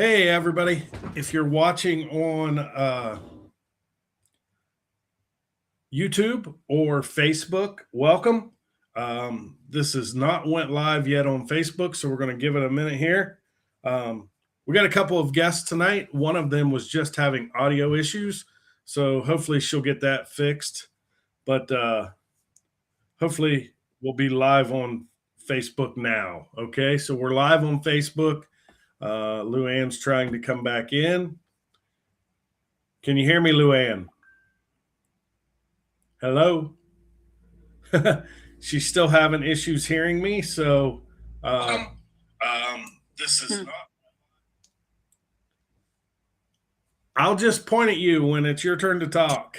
Hey, everybody. If you're watching on YouTube or Facebook, welcome. This is not went live yet on Facebook, so we're going to give it a minute here. We got a couple of guests tonight. One of them was just having audio issues, so hopefully she'll get that fixed. But hopefully we'll be live on Facebook now. Okay, so we're live on Facebook. Luann's trying to come back in. Can you hear me, Luann? Hello? She's still having issues hearing me, so this is not. I'll just point at you when it's your turn to talk.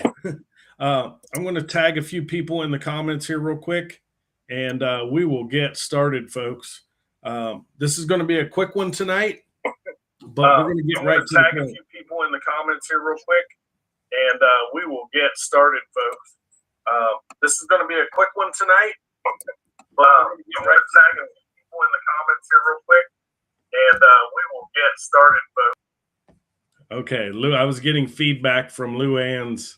I'm going to tag a few people in the comments here real quick, and we will get started, folks. This is going to be a quick one tonight, but we're going to get right to tag a few people in the comments here real quick, and we will get started, folks. This is going to be a quick one tonight, but we're going to get right to tag a few people in the comments here real quick, and we will get started, folks. Okay, Lou, I was getting feedback from Luann's.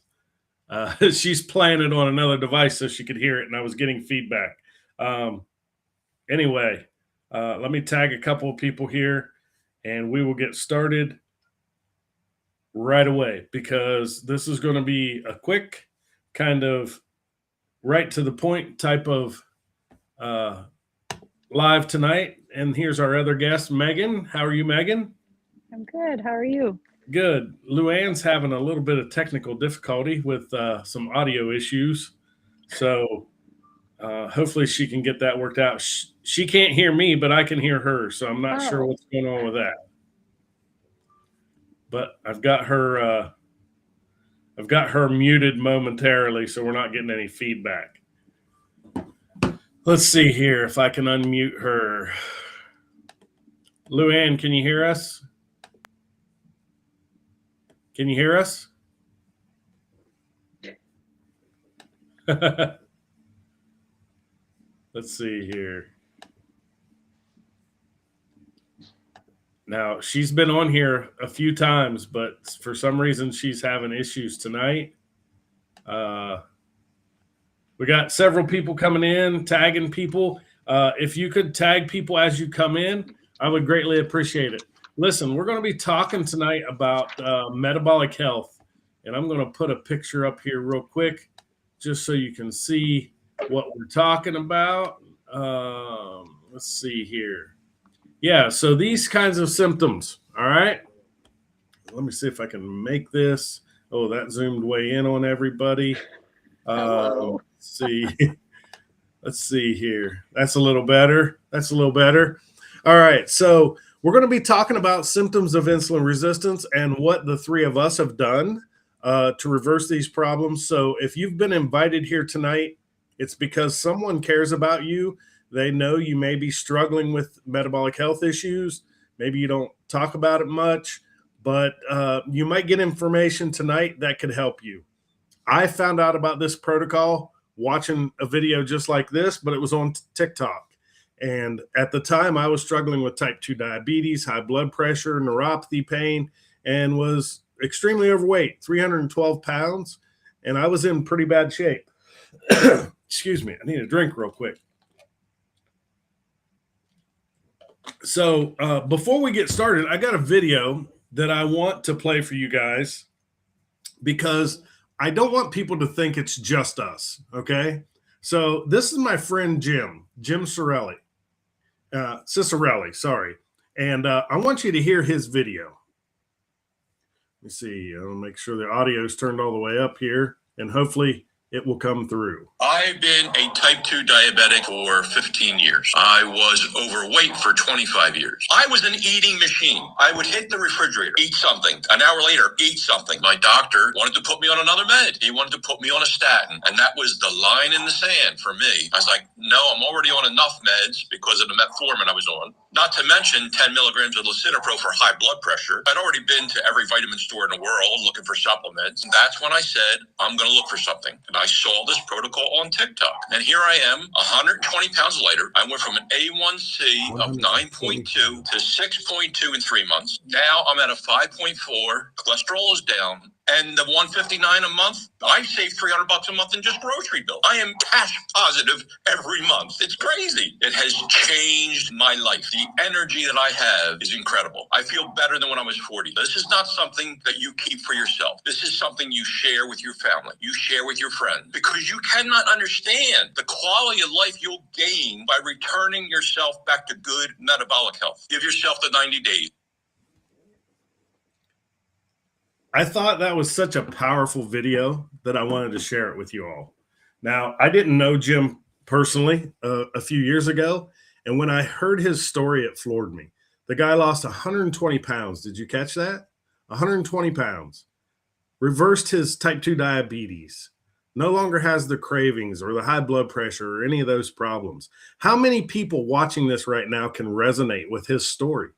She's playing it on another device so she could hear it, and I was getting feedback. Anyway, let me tag a couple of people here, and we will get started right away because this is going to be a quick kind of right to the point type of live tonight. And here's our other guest, Megan. How are you, Megan? I'm good. How are you? Good. Luann's having a little bit of technical difficulty with some audio issues. So hopefully she can get that worked out. She can't hear me, but I can hear her. So I'm not sure what's going on with that. But I've got her muted momentarily, so we're not getting any feedback. Let's see here if I can unmute her. Luann, can you hear us? Can you hear us? Let's see here. Now, she's been on here a few times, but for some reason she's having issues tonight. We got several people coming in, tagging people. If you could tag people as you come in, I would greatly appreciate it. Listen, we're going to be talking tonight about metabolic health, and I'm going to put a picture up here real quick just so you can see what we're talking about. Let's see here. Yeah, so these kinds of symptoms, all right? Let me see if I can make this. Oh, that zoomed way in on everybody. Let's see. Let's see here. That's a little better. That's a little better. All right, so we're going to be talking about symptoms of insulin resistance and what the three of us have done to reverse these problems. So if you've been invited here tonight, it's because someone cares about you. They know you may be struggling with metabolic health issues. Maybe you don't talk about it much, but you might get information tonight that could help you. I found out about this protocol watching a video just like this, but it was on TikTok. And at the time, I was struggling with type 2 diabetes, high blood pressure, neuropathy pain, and was extremely overweight, 312 pounds, and I was in pretty bad shape. Excuse me, I need a drink real quick. So before we get started, I got a video that I want to play for you guys because I don't want people to think it's just us, okay? So this is my friend Jim Cicerelli, sorry. And I want you to hear his video. Let me see. I'll make sure the audio is turned all the way up here, and hopefully it will come through. I've been a type 2 diabetic for 15 years. I was overweight for 25 years. I was an eating machine. I would hit the refrigerator, eat something. An hour later, eat something. My doctor wanted to put me on another med. He wanted to put me on a statin. And that was the line in the sand for me. I was like, no, I'm already on enough meds because of the metformin I was on. Not to mention 10 milligrams of lisinopril for high blood pressure. I'd already been to every vitamin store in the world looking for supplements. And that's when I said, I'm going to look for something. And I saw this protocol on TikTok. And here I am, 120 pounds lighter. I went from an A1C of 9.2 to 6.2 in 3 months. Now I'm at a 5.4. Cholesterol is down. And the 159 a month, I save $300 a month in just grocery bill. I am cash positive every month. It's crazy. It has changed my life. The energy that I have is incredible. I feel better than when I was 40. This is not something that you keep for yourself. This is something you share with your family. You share with your friends, because you cannot understand the quality of life you'll gain by returning yourself back to good metabolic health. Give yourself the 90 days. I thought that was such a powerful video that I wanted to share it with you all. Now, I didn't know Jim personally a few years ago, and when I heard his story, it floored me. The guy lost 120 pounds. Did you catch that? 120 pounds. Reversed his type 2 diabetes. No longer has the cravings or the high blood pressure or any of those problems. How many people watching this right now can resonate with his story?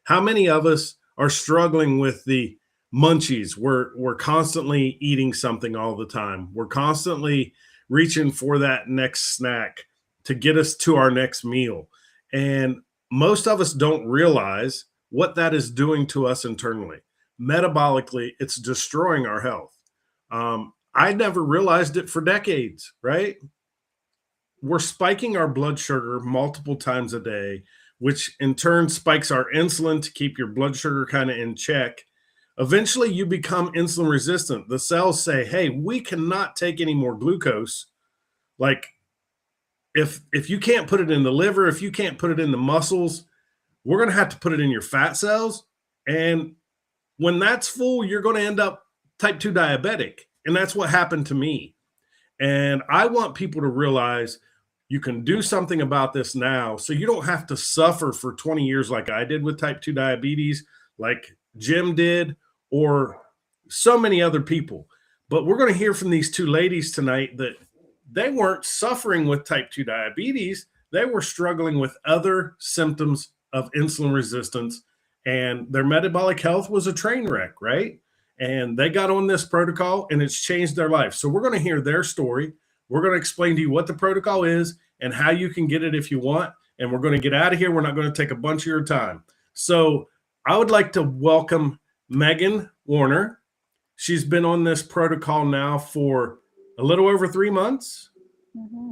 How many of us are struggling with the munchies? We're constantly eating something all the time. We're constantly reaching for that next snack to get us to our next meal. And most of us don't realize what that is doing to us internally. Metabolically, it's destroying our health. I never realized it for decades, right? We're spiking our blood sugar multiple times a day, which in turn spikes our insulin to keep your blood sugar kind of in check. Eventually, you become insulin resistant. The cells say, hey, we cannot take any more glucose. Like, if you can't put it in the liver, if you can't put it in the muscles, we're going to have to put it in your fat cells. And when that's full, you're going to end up type 2 diabetic. And that's what happened to me. And I want people to realize you can do something about this now, so you don't have to suffer for 20 years like I did with type 2 diabetes, like Jim did, or so many other people. But we're going to hear from these two ladies tonight that they weren't suffering with type 2 diabetes. They were struggling with other symptoms of insulin resistance, and their metabolic health was a train wreck, right? And they got on this protocol, and it's changed their life. So we're going to hear their story. We're going to explain to you what the protocol is and how you can get it if you want. And we're going to get out of here. We're not going to take a bunch of your time. So I would like to welcome Megan Warner. She's been on this protocol now for a little over 3 months. Mm-hmm.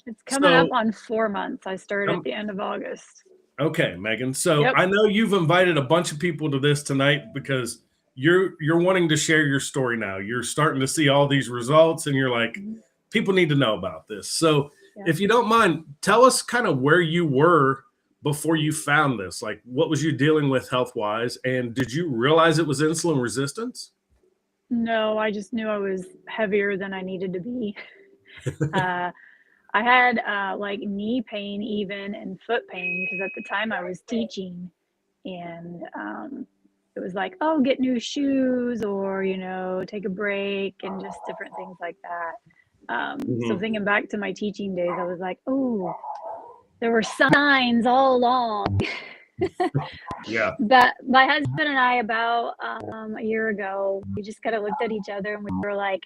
It's coming up on 4 months. I started at the end of August. Okay, Megan. So Yep. I know you've invited a bunch of people to this tonight because you're wanting to share your story now. You're starting to see all these results, and you're like, people need to know about this. So if you don't mind, tell us kind of where you were before you found this. Like, what was you dealing with health-wise, and did you realize it was insulin resistance? No, I just knew I was heavier than I needed to be. I had like knee pain even and foot pain because at the time I was teaching, and it was like, oh, get new shoes or, you know, take a break and just different things like that. So thinking back to my teaching days, I was like, oh, there were signs all along. Yeah. But my husband and I, about a year ago, we just kind of looked at each other and we were like,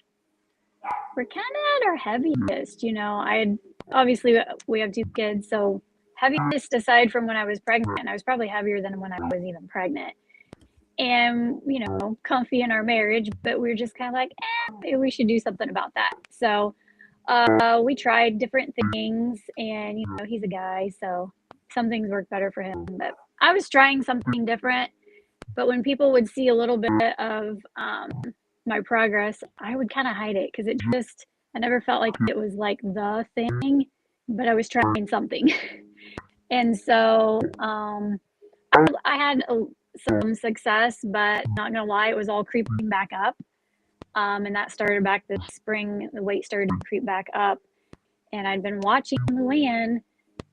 we're kind of at our heaviest. You know, obviously we have 2 kids, so heaviest aside from when I was pregnant, I was probably heavier than when I was even pregnant. And, you know, comfy in our marriage, but we were just kind of like, maybe we should do something about that. So we tried different things, and, you know, he's a guy, so some things work better for him. But I was trying something different. But when people would see a little bit of my progress, I would kind of hide it because I never felt like it was like the thing, but I was trying something. And so I had some success, but not gonna lie, it was all creeping back up. And that started back this spring. The weight started to creep back up, and I'd been watching Luann.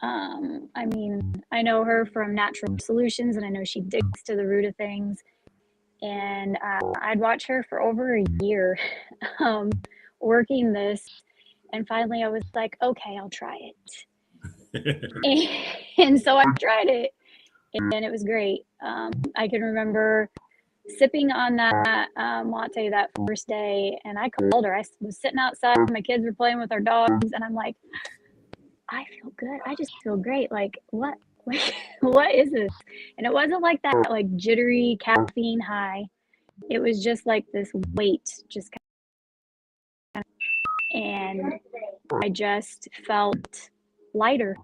I mean, I know her from Natural Solutions, and I know she digs to the root of things. And I'd watch her for over a year working this, and finally I was like, okay, I'll try it. And so I tried it, and it was great. I can remember sipping on that latte that first day, and I called her. I was sitting outside, my kids were playing with our dogs, and I'm like, I feel good. I just feel great. Like, what? Like, what is this? And it wasn't like that, like jittery caffeine high. It was just like this weight, just kind of, and I just felt lighter.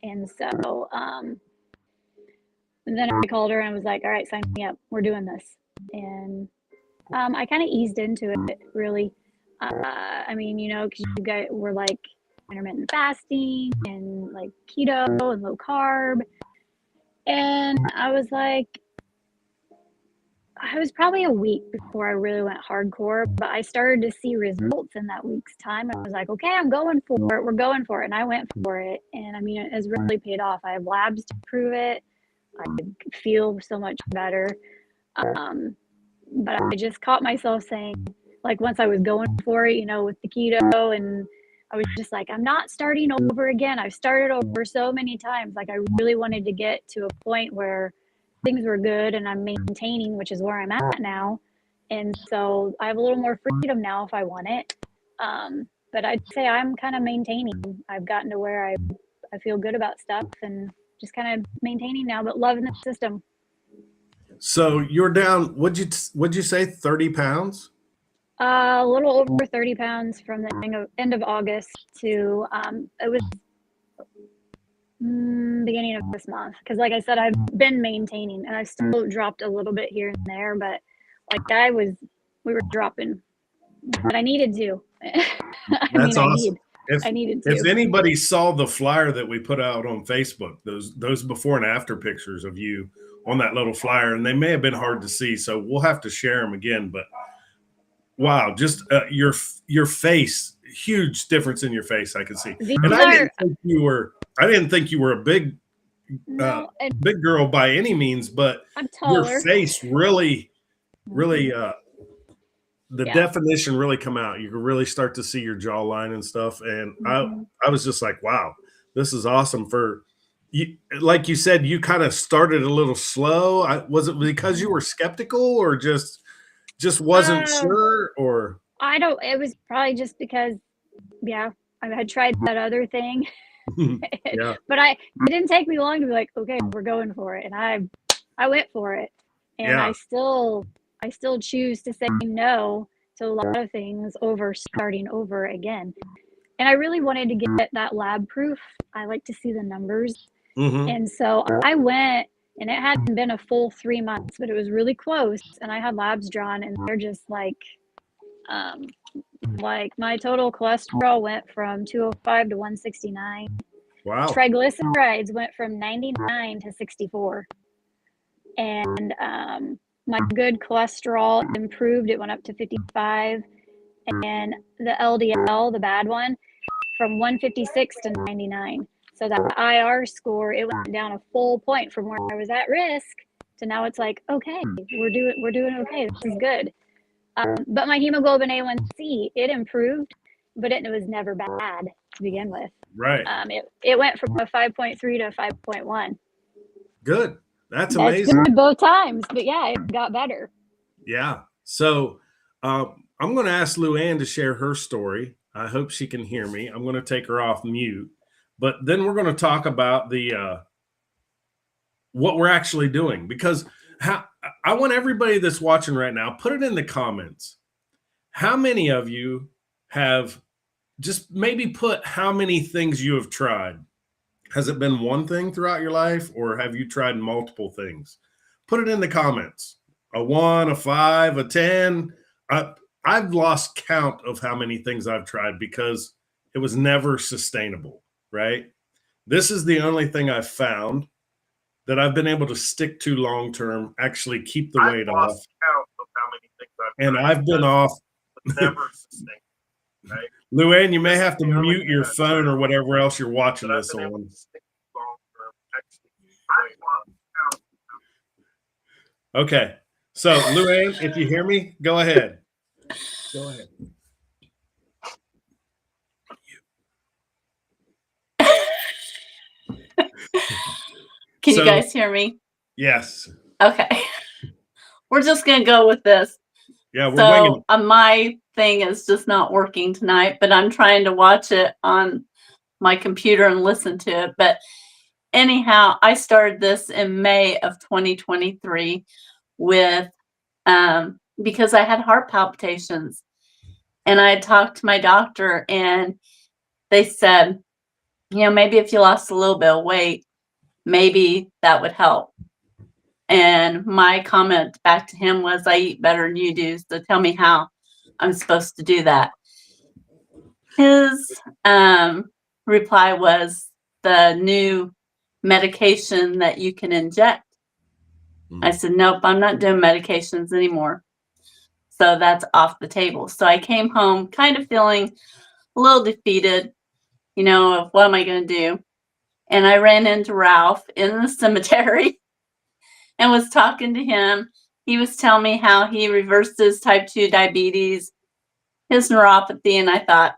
And so, and then I called her and was like, all right, sign me up. We're doing this. And I kind of eased into it, really. I mean, you know, because you guys were like intermittent fasting and like keto and low carb. And I was like, I was probably a week before I really went hardcore, but I started to see results in that week's time. And I was like, okay, I'm going for it. We're going for it. And I went for it. And I mean, it has really paid off. I have labs to prove it. I feel so much better. But I just caught myself saying, like, once I was going for it, you know, with the keto, and I was just like, I'm not starting over again. I've started over so many times. Like, I really wanted to get to a point where things were good and I'm maintaining, which is where I'm at now. And so I have a little more freedom now if I want it. But I'd say I'm kind of maintaining. I've gotten to where I feel good about stuff and just kind of maintaining now, but loving the system. So you're down, what'd you say, 30 pounds? A little over 30 pounds from the end of August to it was beginning of this month. Because like I said, I've been maintaining and I've still dropped a little bit here and there, but like we were dropping, but I needed to. That's awesome. I needed to. If anybody saw the flyer that we put out on Facebook, those before and after pictures of you on that little flyer, and they may have been hard to see, so we'll have to share them again. But wow, just your face, huge difference in your face. I could see, and I didn't think you were a big big girl by any means, but I'm taller. Your face really the definition really come out. You can really start to see your jawline and stuff. And I was just like, wow, this is awesome. For you, like you said, you kind of started a little slow. Was it because you were skeptical or just wasn't sure? Or it was probably just because, I had tried that other thing. Yeah. But it didn't take me long to be like, okay, we're going for it. And I went for it. And I still choose to say no to a lot of things over starting over again. And I really wanted to get that lab proof. I like to see the numbers. And so I went, and it hadn't been a full 3 months, but it was really close. And I had labs drawn, and they're just like my total cholesterol went from 205 to 169. Wow. Triglycerides went from 99 to 64. And my good cholesterol improved. It went up to 55. And the LDL, the bad one, from 156 to 99. So that IR score, it went down a full point from where I was at risk to now it's like, okay, we're doing okay. This is good. But my hemoglobin A1C, it improved, but it was never bad to begin with. Right. It went from a 5.3 to a 5.1. Good. That's amazing. Good both times, but it got better. Yeah. So I'm going to ask Luann to share her story. I hope she can hear me. I'm going to take her off mute, but then we're going to talk about the what we're actually doing, because I want everybody that's watching right now, put it in the comments. How many of you have just maybe put how many things you have tried? Has it been one thing throughout your life, or have you tried multiple things? Put it in the comments. A 1, a 5, a 10. I've lost count of how many things I've tried because it was never sustainable, right? This is the only thing I've found that I've been able to stick to long term, actually keep the weight off. Count of how many things I've and I've been off. Never sustainable, right? Luann, you may have to mute your phone or whatever else you're watching this on. Okay. So, Luann, if you hear me, go ahead. Go ahead. Can you guys hear me? Yes. Okay. we're just going to go with this. Yeah, we're winging So my thing is just not working tonight, but I'm trying to watch it on my computer and listen to it. But anyhow, I started this in May of 2023 with because I had heart palpitations, and I had talked to my doctor, and they said, maybe if you lost a little bit of weight, maybe that would help. And my comment back to him was, I eat better than you do, so tell me how I'm supposed to do that. His reply was the new medication that you can inject. I said, nope, I'm not doing medications anymore. So that's off the table. So I came home kind of feeling a little defeated, of what am I going to do? And I ran into Ralph in the cemetery and was talking to him. He was telling me how he reversed his type 2 diabetes, his neuropathy. And I thought,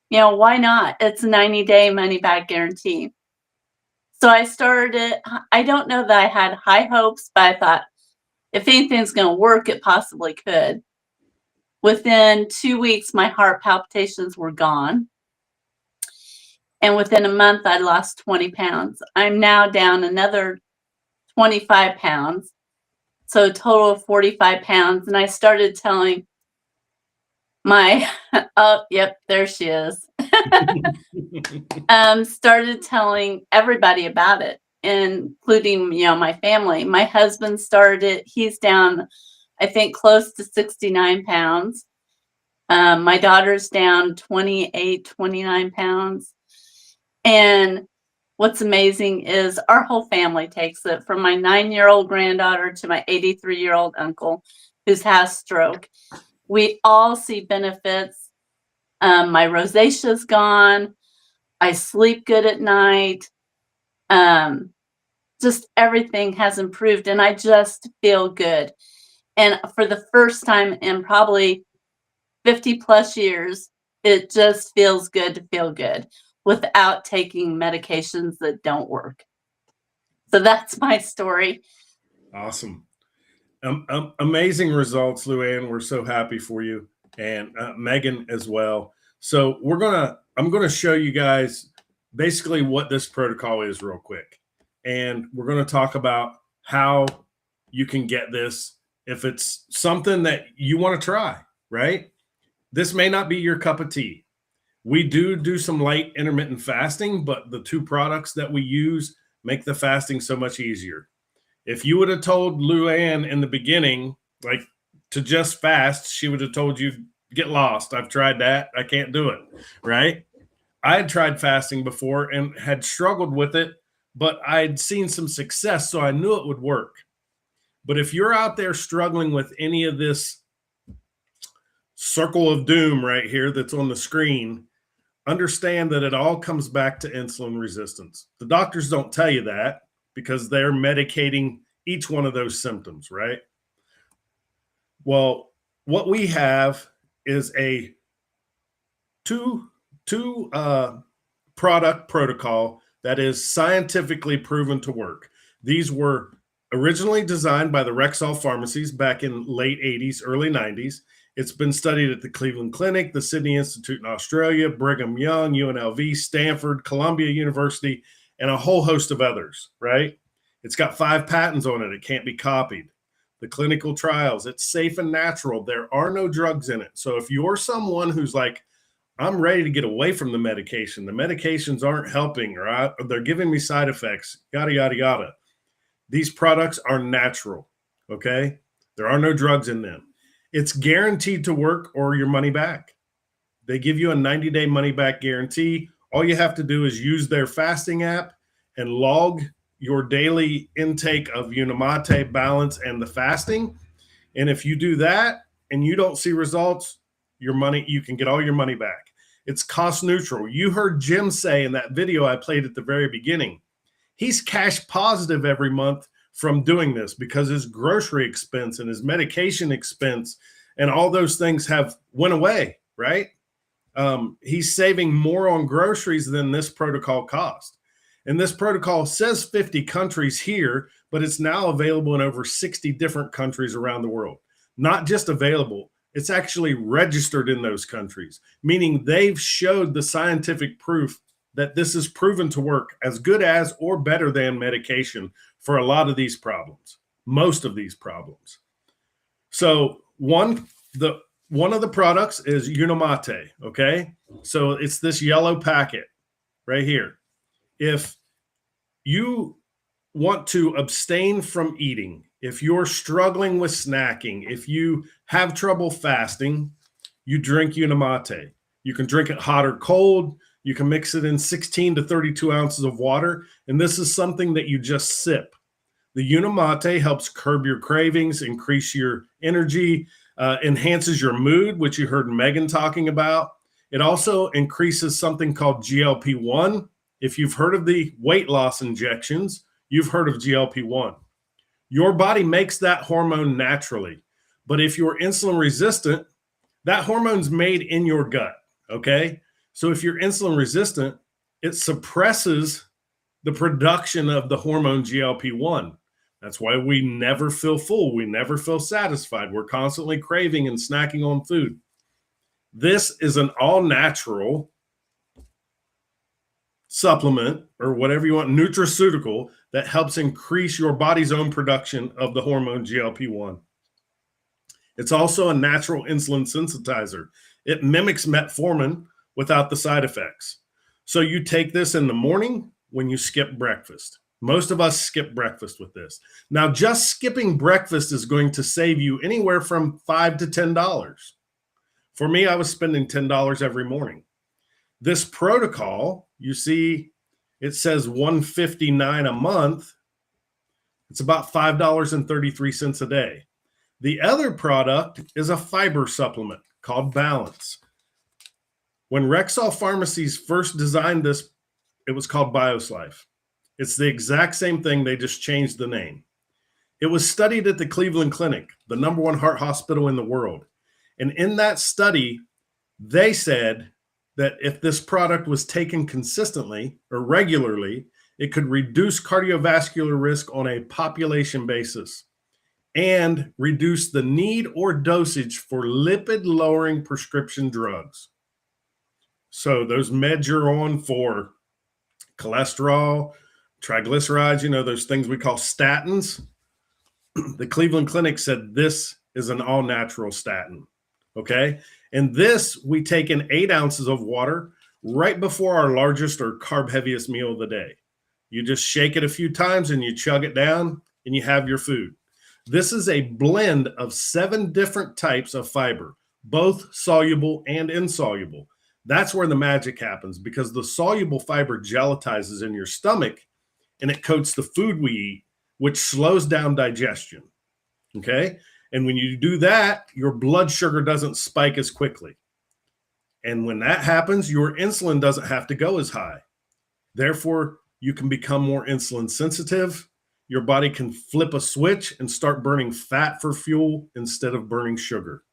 why not? It's a 90-day money back guarantee. So I started it. I don't know that I had high hopes, but I thought if anything's going to work, it possibly could. Within 2 weeks, my heart palpitations were gone. And within a month, I lost 20 pounds. I'm now down another 25 pounds. So a total of 45 pounds. And I started telling oh, yep, there she is. Started telling everybody about it, including, my family. My husband started it. He's down, I think, close to 69 pounds. My daughter's down 28, 29 pounds. And what's amazing is our whole family takes it, from my 9-year-old granddaughter to my 83-year-old uncle who's had a stroke. We all see benefits. My rosacea's gone. I sleep good at night. Just everything has improved, and I just feel good. And for the first time in probably 50 plus years, it just feels good to feel good without taking medications that don't work. So that's my story. Awesome. Amazing results, Luann. We're so happy for you, and Megan as well. So I'm gonna show you guys basically what this protocol is real quick, and we're gonna talk about how you can get this if it's something that you want to try. Right? This may not be your cup of tea. We do some light intermittent fasting, but the two products that we use make the fasting so much easier. If you would have told Luann in the beginning, like, to just fast, she would have told you, get lost. I've tried that. I can't do it. Right? I had tried fasting before and had struggled with it, but I'd seen some success, so I knew it would work. But if you're out there struggling with any of this circle of doom right here that's on the screen, understand that it all comes back to insulin resistance. The doctors don't tell you that because they're medicating each one of those symptoms, right? Well, what we have is a two product protocol that is scientifically proven to work. These were originally designed by the Rexall pharmacies back in late 80s, early 90s. It's been studied at the Cleveland Clinic, the Sydney Institute in Australia, Brigham Young, UNLV, Stanford, Columbia University, and a whole host of others, right? It's got 5 patents on it. It can't be copied. The clinical trials, it's safe and natural. There are no drugs in it. So if you're someone who's like, I'm ready to get away from the medication, the medications aren't helping, or they're giving me side effects, yada, yada, yada. These products are natural, okay? There are no drugs in them. It's guaranteed to work or your money back. They give you a 90-day money back guarantee. All you have to do is use their fasting app and log your daily intake of Unimate, Balance, and the fasting. And if you do that and you don't see results, you can get all your money back. It's cost neutral. You heard Jim say in that video I played at the very beginning, he's cash positive every month from doing this because his grocery expense and his medication expense and all those things have went away, right? He's saving more on groceries than this protocol cost. And this protocol says 50 countries here, but it's now available in over 60 different countries around the world. Not just available, it's actually registered in those countries, meaning they've showed the scientific proof that this is proven to work as good as or better than medication for a lot of these problems, most of these problems. So one of the products is Unimate, okay? So it's this yellow packet right here. If you want to abstain from eating, if you're struggling with snacking, if you have trouble fasting, you drink Unimate. You can drink it hot or cold. You can mix it in 16 to 32 ounces of water. And this is something that you just sip. The Unimate helps curb your cravings, increase your energy, enhances your mood, which you heard Megan talking about. It also increases something called GLP-1. If you've heard of the weight loss injections, you've heard of GLP-1. Your body makes that hormone naturally. But if you're insulin resistant, that hormone's made in your gut, okay? So if you're insulin resistant, it suppresses the production of the hormone GLP-1. That's why we never feel full. We never feel satisfied. We're constantly craving and snacking on food. This is an all-natural supplement or whatever you want, nutraceutical, that helps increase your body's own production of the hormone GLP-1. It's also a natural insulin sensitizer. It mimics metformin without the side effects. So you take this in the morning when you skip breakfast. Most of us skip breakfast with this. Now, just skipping breakfast is going to save you anywhere from $5 to $10. For me, I was spending $10 every morning. This protocol, you see, it says $159 a month. It's about $5.33 a day. The other product is a fiber supplement called Balance. When Rexall Pharmacies first designed this, it was called BioSlife. It's the exact same thing. They just changed the name. It was studied at the Cleveland Clinic, the #1 heart hospital in the world. And in that study, they said that if this product was taken consistently or regularly, it could reduce cardiovascular risk on a population basis and reduce the need or dosage for lipid-lowering prescription drugs. So those meds you're on for cholesterol, triglycerides, those things we call statins, the Cleveland Clinic said this is an all-natural statin, okay? And this we take in 8 ounces of water right before our largest or carb-heaviest meal of the day. You just shake it a few times and you chug it down and you have your food. This is a blend of 7 different types of fiber, both soluble and insoluble. That's where the magic happens, because the soluble fiber gelatizes in your stomach and it coats the food we eat, which slows down digestion, okay? And when you do that, your blood sugar doesn't spike as quickly. And when that happens, your insulin doesn't have to go as high. Therefore, you can become more insulin sensitive. Your body can flip a switch and start burning fat for fuel instead of burning sugar.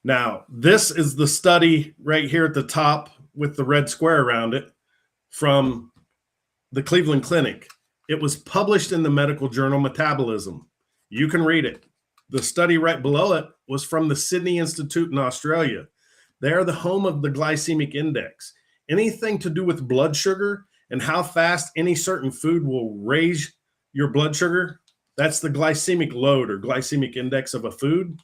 Now, this is the study right here at the top with the red square around it from the Cleveland Clinic. It was published in the medical journal Metabolism. You can read it. The study right below it was from the Sydney Institute in Australia. They are the home of the glycemic index. Anything to do with blood sugar and how fast any certain food will raise your blood sugar, that's the glycemic load or glycemic index of a food.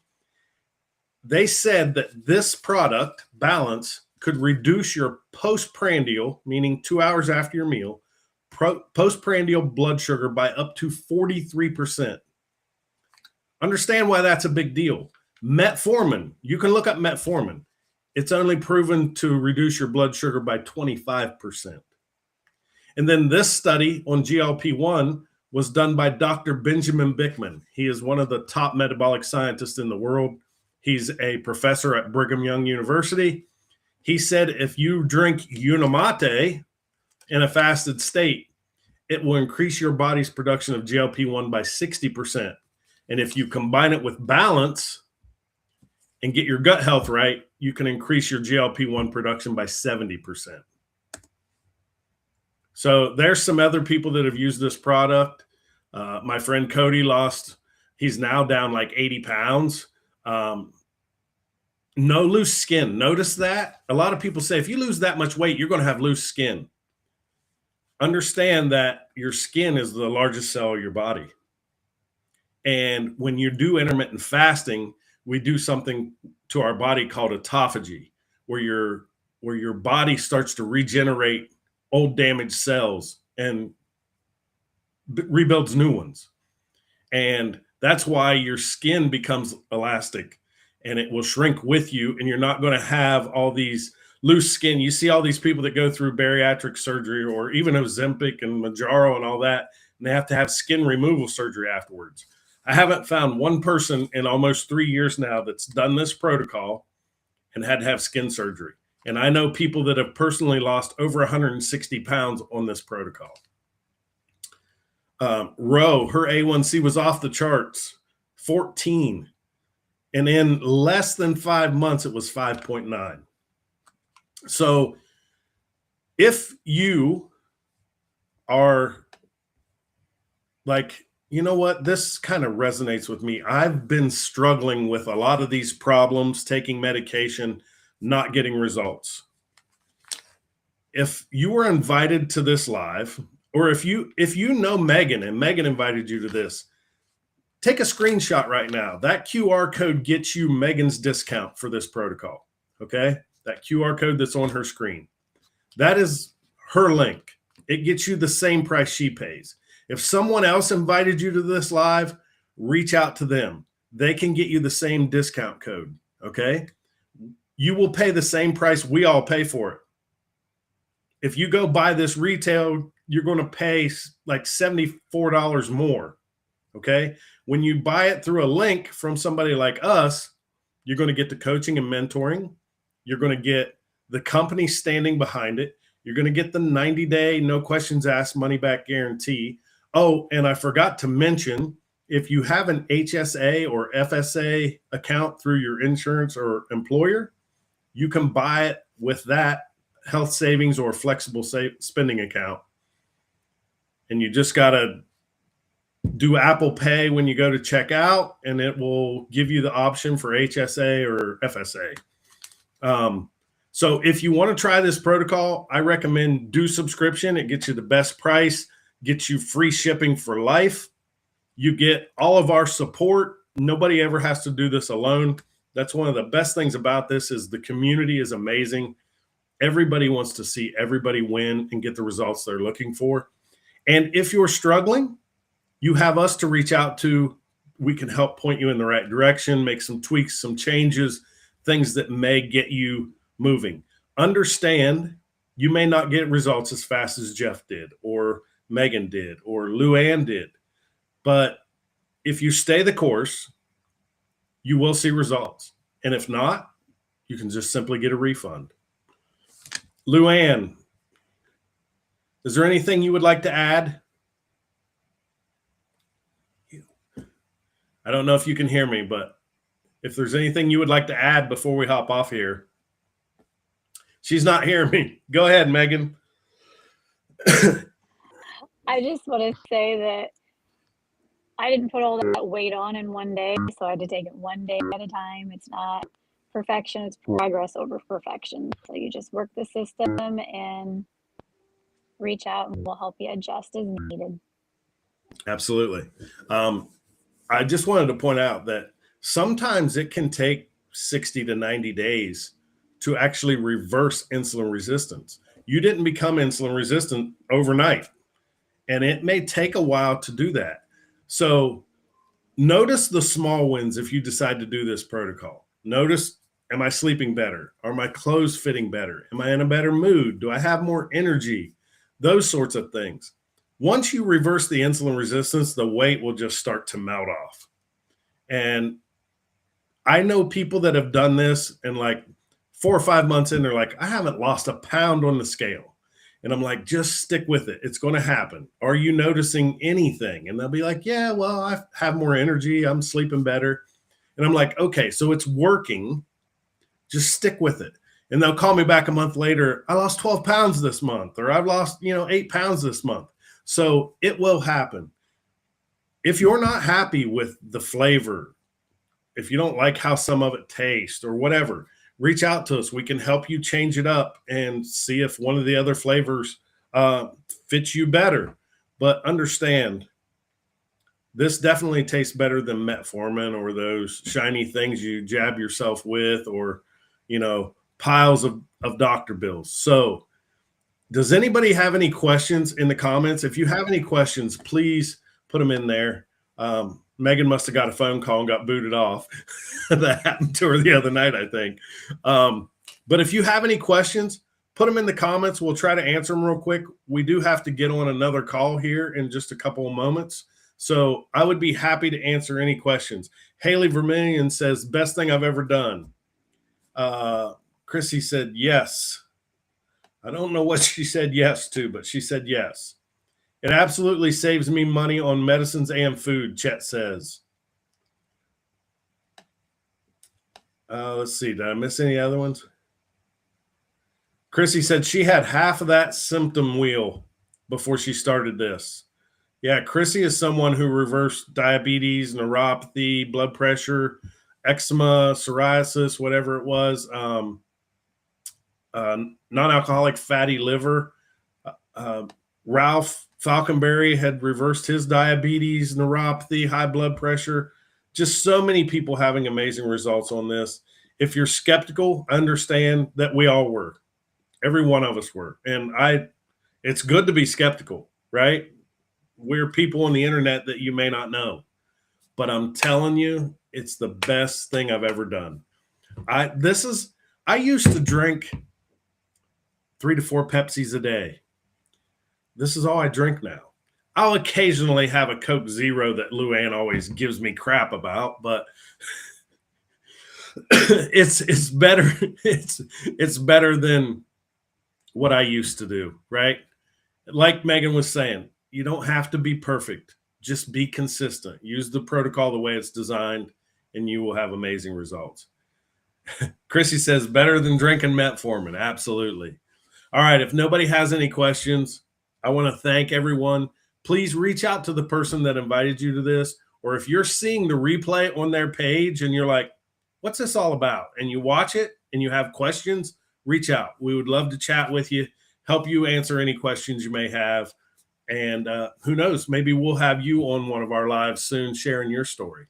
They said that this product, Balance, could reduce your postprandial, meaning 2 hours after your meal, postprandial blood sugar by up to 43%. Understand why that's a big deal. Metformin, you can look up metformin. It's only proven to reduce your blood sugar by 25%. And then this study on GLP-1 was done by Dr. Benjamin Bickman. He is one of the top metabolic scientists in the world. He's a professor at Brigham Young University. He said if you drink Unimate in a fasted state, it will increase your body's production of GLP-1 by 60%. And if you combine it with Balance and get your gut health right, you can increase your GLP-1 production by 70%. So there's some other people that have used this product. My friend Cody he's now down like 80 pounds. No loose skin. Notice that? A lot of people say if you lose that much weight, you're going to have loose skin. Understand that your skin is the largest cell of your body. And when you do intermittent fasting, we do something to our body called autophagy, where your body starts to regenerate old damaged cells and rebuilds new ones. And that's why your skin becomes elastic and it will shrink with you, and you're not going to have all these loose skin. You see all these people that go through bariatric surgery or even Ozempic and Mounjaro and all that, and they have to have skin removal surgery afterwards. I haven't found one person in almost 3 years now that's done this protocol and had to have skin surgery. And I know people that have personally lost over 160 pounds on this protocol. Roe, her A1C was off the charts, 14. And in less than 5 months, it was 5.9. So if you are like, you know what, this kind of resonates with me. I've been struggling with a lot of these problems, taking medication, not getting results. If you were invited to this live, or if you know Megan and Megan invited you to this, take a screenshot right now. That QR code gets you Megan's discount for this protocol. Okay? That QR code that's on her screen. That is her link. It gets you the same price she pays. If someone else invited you to this live, reach out to them. They can get you the same discount code. Okay? You will pay the same price we all pay for it. If you go buy this retail, you're going to pay like $74 more. Okay? When you buy it through a link from somebody like us, you're going to get the coaching and mentoring. You're going to get the company standing behind it. You're going to get the 90-day, no questions asked, money back guarantee. Oh, and I forgot to mention, if you have an HSA or FSA account through your insurance or employer, you can buy it with that health savings or flexible spending account. And you just got to do Apple Pay when you go to check out, and it will give you the option for HSA or FSA. So if you want to try this protocol, I recommend do subscription. It gets you the best price, gets you free shipping for life. You get all of our support. Nobody ever has to do this alone. That's one of the best things about this is the community is amazing. Everybody wants to see everybody win and get the results they're looking for. And if you're struggling, you have us to reach out to. We can help point you in the right direction, make some tweaks, some changes, things that may get you moving. Understand you may not get results as fast as Jeff did or Megan did or Luann did. But if you stay the course, you will see results. And if not, you can just simply get a refund. Luann, is there anything you would like to add? I don't know if you can hear me, but if there's anything you would like to add before we hop off here. She's not hearing me. Go ahead, Megan. I just want to say that I didn't put all that weight on in one day, so I had to take it one day at a time. It's not perfection, it's progress over perfection. So you just work the system and reach out, and we'll help you adjust as needed. Absolutely. I just wanted to point out that sometimes it can take 60 to 90 days to actually reverse insulin resistance. You didn't become insulin resistant overnight, and it may take a while to do that. So notice the small wins if you decide to do this protocol. Notice, am I sleeping better? Are my clothes fitting better? Am I in a better mood? Do I have more energy? Those sorts of things. Once you reverse the insulin resistance, the weight will just start to melt off. And I know people that have done this and like 4 or 5 months in, they're like, I haven't lost a pound on the scale. And I'm like, just stick with it. It's going to happen. Are you noticing anything? And they'll be like, yeah, well, I have more energy. I'm sleeping better. And I'm like, okay, so it's working. Just stick with it. And they'll call me back a month later. I lost 12 pounds this month, or I've lost, 8 pounds this month. So it will happen. If you're not happy with the flavor, if you don't like how some of it tastes or whatever, reach out to us. We can help you change it up and see if one of the other flavors fits you better. But understand, this definitely tastes better than metformin or those shiny things you jab yourself with, or, piles of doctor bills. So does anybody have any questions in the comments? If you have any questions, please put them in there. Megan must have got a phone call and got booted off. That happened to her the other night, I think. But if you have any questions, put them in the comments. We'll try to answer them real quick. We do have to get on another call here in just a couple of moments. So I would be happy to answer any questions. Haley Vermillion says, best thing I've ever done. Chrissy said, yes. I don't know what she said yes to, but she said yes. It absolutely saves me money on medicines and food, Chet says. Let's see. Did I miss any other ones? Chrissy said she had half of that symptom wheel before she started this. Yeah, Chrissy is someone who reversed diabetes, neuropathy, blood pressure, eczema, psoriasis, whatever it was, non-alcoholic fatty liver. Ralph Falconberry had reversed his diabetes, neuropathy, high blood pressure. Just so many people having amazing results on this. If you're skeptical, understand that we all were. Every one of us were. And it's good to be skeptical, right? We're people on the internet that you may not know. But I'm telling you, it's the best thing I've ever done. I used to drink 3 to 4 Pepsis a day. This is all I drink now. I'll occasionally have a Coke Zero that Luann always gives me crap about, but it's better. It's better than what I used to do, right? Like Megan was saying, you don't have to be perfect. Just be consistent. Use the protocol the way it's designed, and you will have amazing results. Chrissy says, better than drinking metformin. Absolutely. All right. If nobody has any questions, I want to thank everyone. Please reach out to the person that invited you to this. Or if you're seeing the replay on their page and you're like, what's this all about? And you watch it and you have questions, reach out. We would love to chat with you, help you answer any questions you may have. And who knows, maybe we'll have you on one of our lives soon sharing your story.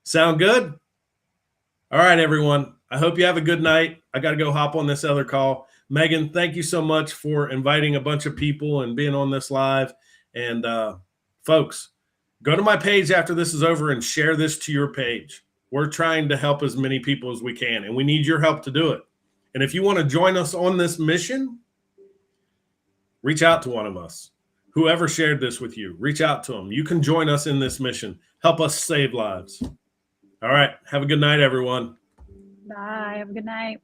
Sound good? All right, everyone. I hope you have a good night. I got to go hop on this other call. Megan, thank you so much for inviting a bunch of people and being on this live. And folks, go to my page after this is over and share this to your page. We're trying to help as many people as we can, and we need your help to do it. And if you want to join us on this mission, reach out to one of us. Whoever shared this with you, reach out to them. You can join us in this mission. Help us save lives. All right. Have a good night, everyone. Bye. Have a good night.